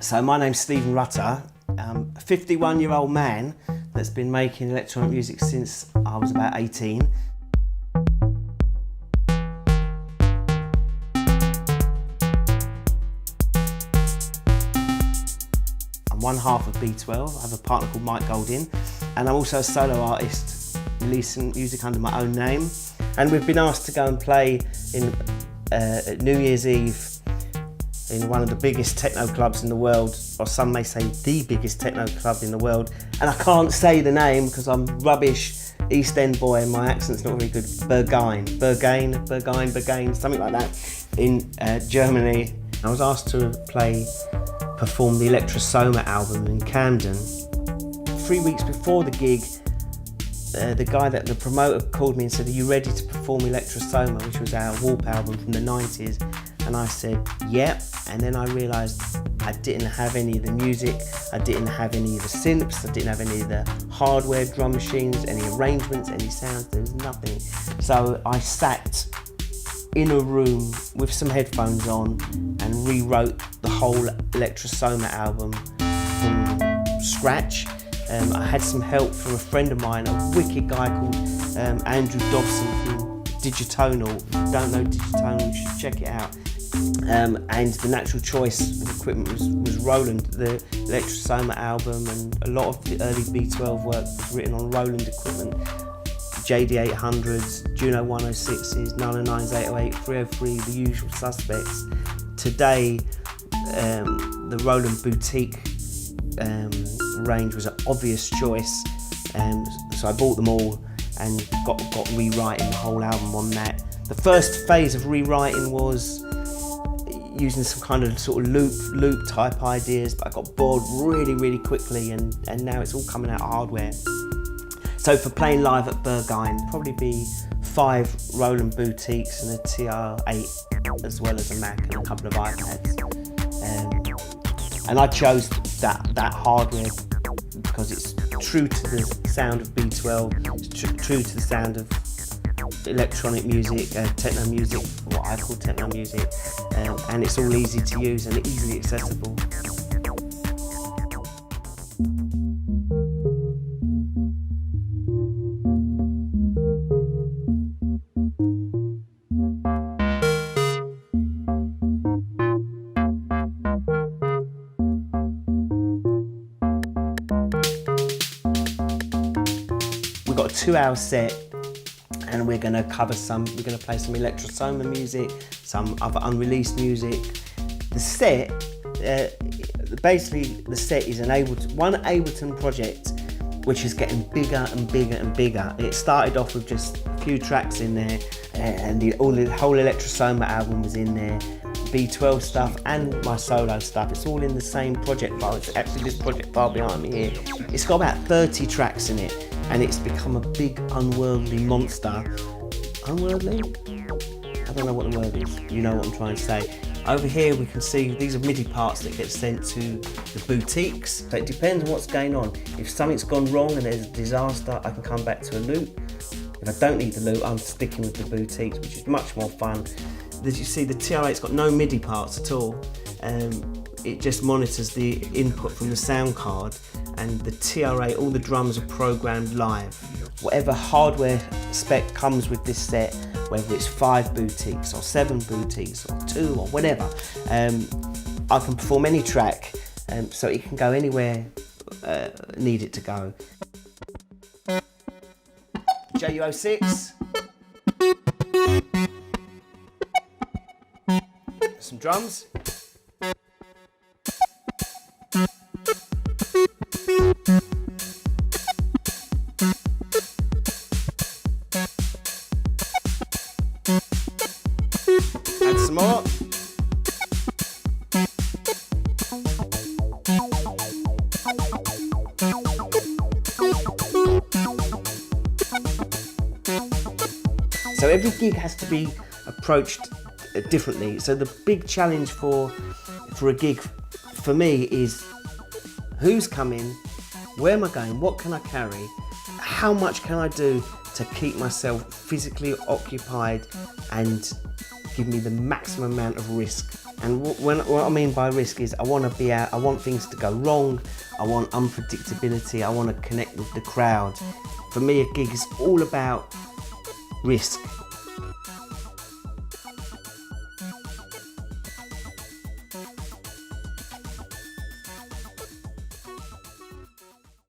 So my name's Stephen Rutter. I'm a 51-year-old man that's been making electronic music since I was about 18. I'm one half of B12. I have a partner called Mike Goldin, and I'm also a solo artist, releasing music under my own name. And we've been asked to go and play in New Year's Eve in one of the biggest techno clubs in the world, or some may say the biggest techno club in the world. And I can't say the name because I'm rubbish East End boy and my accent's not very good. Berghain, something like that, in Germany. I was asked to perform the Electrosoma album in Camden. 3 weeks before the gig, the promoter called me and said, "Are you ready to perform Electrosoma?" which was our Warp album from the 90s. And I said, yep. And then I realised I didn't have any of the music, I didn't have any of the synths, I didn't have any of the hardware, drum machines, any arrangements, any sounds, there was nothing. So I sat in a room with some headphones on and rewrote the whole Electrosoma album from scratch. I had some help from a friend of mine, a wicked guy called Andrew Dobson from Digitonal. If you don't know Digitonal, you should check it out. And the natural choice of equipment was Roland. The Electrosoma album and a lot of the early B12 work was written on Roland equipment. JD800s, Juno 106s, 909s, 808, 303, the usual suspects. Today, the Roland Boutique range was an obvious choice, so I bought them all and got rewriting the whole album on that. The first phase of rewriting was using some kind of sort of loop type ideas, but I got bored really quickly, and now it's all coming out of hardware. So for playing live at Berghain, probably be 5 Roland Boutiques and a TR-8, as well as a Mac and a couple of iPads. And I chose that hardware because it's true to the sound of B12, it's true to the sound of electronic music, techno music, what I call techno music, and it's all easy to use and easily accessible. We've got a 2-hour set, and we're going to play some Electrosoma music, some other unreleased music. The set, basically the set is one Ableton project which is getting bigger and bigger and bigger. It started off with just a few tracks in there, and the whole Electrosoma album was in there. B12 stuff and my solo stuff, it's all in the same project file. It's actually this project file behind me here. It's got about 30 tracks in it, and it's become a big unworldly monster. Unworldly? I don't know what the word is. You know what I'm trying to say. Over here we can see these are MIDI parts that get sent to the boutiques. So it depends on what's going on. If something's gone wrong and there's a disaster, I can come back to a loop. If I don't need the loop, I'm sticking with the boutiques, which is much more fun. As you see, the TR-8's got no MIDI parts at all. It just monitors the input from the sound card, and the TR-8, all the drums are programmed live. Whatever hardware spec comes with this set, whether it's 5 boutiques or 7 boutiques or 2 or whatever, I can perform any track, so it can go anywhere I need it to go. JU06. Some drums. Add some more. So every gig has to be approached differently. So the big challenge for a gig for me is who's coming, where am I going, what can I carry, how much can I do to keep myself physically occupied and give me the maximum amount of risk And what I mean by risk is I want to be out, I want things to go wrong, I want unpredictability, I want to connect with the crowd. For me, a gig is all about risk.